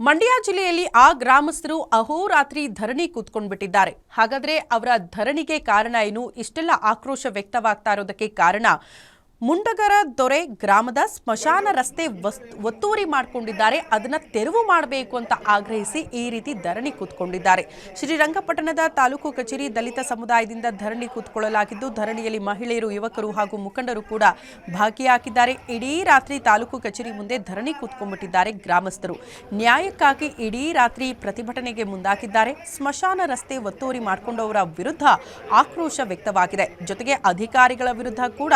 ಮಂಡ್ಯ ಜಿಲ್ಲೆಯಲ್ಲಿ ಆ ಗ್ರಾಮಸ್ಥರು ಅಹೋರಾತ್ರಿ ಧರಣಿ ಕೂತ್ಕೊಂಡ್ಬಿಟ್ಟಿದ್ದಾರೆ. ಹಾಗಾದ್ರೆ ಅವರ ಧರಣಿಗೆ ಕಾರಣ ಏನು? ಇಷ್ಟೆಲ್ಲ ಆಕ್ರೋಶ ವ್ಯಕ್ತವಾಗ್ತಾ ಇರೋದಕ್ಕೆ ಕಾರಣ ಮುಂಡಗರ ದೊರೆ ಗ್ರಾಮದ ಸ್ಮಶಾನ ರಸ್ತೆ ಒತ್ತುವರಿ ಮಾಡಿಕೊಂಡಿದ್ದಾರೆ. ಅದನ್ನ ತೆರವು ಮಾಡಬೇಕು ಅಂತ ಆಗ್ರಹಿಸಿ ಈ ರೀತಿ ಧರಣಿ ಕೂತ್ಕೊಂಡಿದ್ದಾರೆ. ಶ್ರೀರಂಗಪಟ್ಟಣದ ತಾಲೂಕು ಕಚೇರಿ ದಲಿತ ಸಮುದಾಯದಿಂದ ಧರಣಿ ಕೂತ್ಕೊಳ್ಳಲಾಗಿದ್ದು, ಧರಣಿಯಲ್ಲಿ ಮಹಿಳೆಯರು, ಯುವಕರು ಹಾಗೂ ಮುಖಂಡರು ಕೂಡ ಭಾಗಿಯಾಗಿದ್ದಾರೆ. ಇಡೀ ರಾತ್ರಿ ತಾಲೂಕು ಕಚೇರಿ ಮುಂದೆ ಧರಣಿ ಕೂತ್ಕೊಂಡ್ಬಿಟ್ಟಿದ್ದಾರೆ ಗ್ರಾಮಸ್ಥರು. ನ್ಯಾಯಕ್ಕಾಗಿ ಇಡೀ ರಾತ್ರಿ ಪ್ರತಿಭಟನೆಗೆ ಮುಂದಾಗಿದ್ದಾರೆ. ಸ್ಮಶಾನ ರಸ್ತೆ ಒತ್ತುವರಿ ಮಾಡಿಕೊಂಡವರ ವಿರುದ್ಧ ಆಕ್ರೋಶ ವ್ಯಕ್ತವಾಗಿದೆ. ಜೊತೆಗೆ ಅಧಿಕಾರಿಗಳ ವಿರುದ್ಧ ಕೂಡ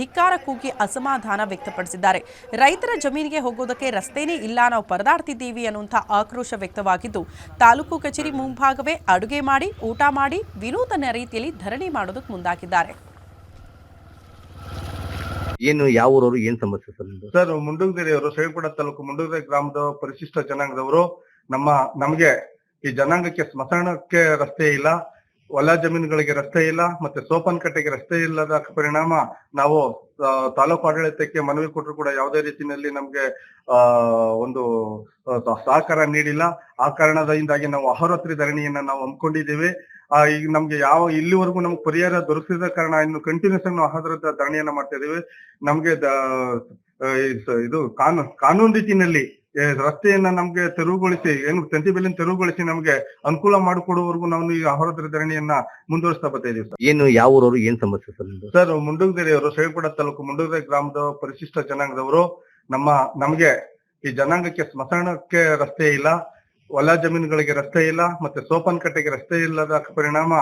ಧಿಕ್ಕಾರ ಕೂಗಿ ಅಸಮಾಧಾನ ವ್ಯಕ್ತಪಡಿಸಿದ್ದಾರೆ. ರೈತರ ಜಮೀನಿಗೆ ಹೋಗೋದಕ್ಕೆ ರಸ್ತೆನೇ ಇಲ್ಲ, ನಾವು ಪರದಾಡ್ತಿದ್ದೀವಿ ಅನ್ನುವಂಥ ಆಕ್ರೋಶ ವ್ಯಕ್ತವಾಗಿದ್ದು, ತಾಲೂಕು ಕಚೇರಿ ಮುಂಭಾಗವೇ ಅಡುಗೆ ಮಾಡಿ, ಊಟ ಮಾಡಿ ವಿನೂತನ ರೀತಿಯಲ್ಲಿ ಧರಣಿ ಮಾಡೋದಕ್ಕೆ ಮುಂದಾಗಿದ್ದಾರೆ. ಏನು ಯಾವ ಊರವರು ಏನ್ ಸಮಸ್ಯೆ ಸರ್? ಮುಂಡಗದೆರೆಯವರು, ಶ್ರೀರಂಗಪಟ್ಟಣ ತಾಲೂಕು ಮುಂಡಗದೆರೆ ಗ್ರಾಮದ ಪರಿಶಿಷ್ಟ ಜನಾಂಗದವರು. ನಮಗೆ ಈ ಜನಾಂಗಕ್ಕೆ ಸ್ಮಶಾನಕ್ಕೆ ರಸ್ತೆ ಇಲ್ಲ, ಹೊಲ ಜಮೀನುಗಳಿಗೆ ರಸ್ತೆ ಇಲ್ಲ, ಮತ್ತೆ ಸೋಪನ್ ಕಟ್ಟೆಗೆ ರಸ್ತೆ ಇಲ್ಲದ ಪರಿಣಾಮ ನಾವು ತಾಲೂಕು ಆಡಳಿತಕ್ಕೆ ಮನವಿ ಕೊಟ್ಟರು ಕೂಡ ಯಾವುದೇ ರೀತಿಯಲ್ಲಿ ನಮ್ಗೆ ಒಂದು ಸಹಕಾರ ನೀಡಿಲ್ಲ. ಆ ಕಾರಣದಿಂದಾಗಿ ನಾವು ಅಹೋರಾತ್ರಿ ಧರಣಿಯನ್ನ ನಾವು ಹಮ್ಮಿಕೊಂಡಿದ್ದೇವೆ. ಈಗ ನಮ್ಗೆ ಇಲ್ಲಿವರೆಗೂ ನಮ್ಗೆ ಪರಿಹಾರ ದೊರಕಿಸಿದ ಕಾರಣ ಇನ್ನು ಕಂಟಿನ್ಯೂಸ್ ಆಗಿ ನಾವು ಅಹೋರಾತ್ರಿ ಧರಣಿಯನ್ನ ಮಾಡ್ತಾ ಇದೀವಿ. ನಮ್ಗೆ ಇದು ಕಾನೂನು ರೀತಿಯಲ್ಲಿ ರಸ್ತೆಯನ್ನ ನಮ್ಗೆ ತೆರವುಗೊಳಿಸಿ, ಏನು ತಂತಿ ಬೇಲಿನ ತೆರವುಗೊಳಿಸಿ ನಮ್ಗೆ ಅನುಕೂಲ ಮಾಡಿಕೊಡುವವರೆಗೂ ನಾವು ಈ ಅಹೋರಾತ್ರಿ ಧರಣಿಯನ್ನ ಮುಂದುವರಿಸ್ತಾ ಬರ್ತಾ ಇದೀವಿ ಸರ್. ಏನು ಯಾವ ಊರವರು ಏನ್ ಸಮಸ್ಯೆ ಸರ್? ಮುಂಡಗದೆರೆಯವರು, ಶ್ರೀರಂಗಪಟ್ಟಣ ತಾಲೂಕು ಮುಂಡಗದೆರೆ ಗ್ರಾಮದ ಪರಿಶಿಷ್ಟ ಜನಾಂಗದವರು. ನಮಗೆ ಈ ಜನಾಂಗಕ್ಕೆ ಸ್ಮಶಾನಕ್ಕೆ ರಸ್ತೆ ಇಲ್ಲ, ಹೊಲ ಜಮೀನುಗಳಿಗೆ ರಸ್ತೆ ಇಲ್ಲ, ಮತ್ತೆ ಸೋಪನ್ ಕಟ್ಟೆಗೆ ರಸ್ತೆ ಇಲ್ಲದ ಪರಿಣಾಮ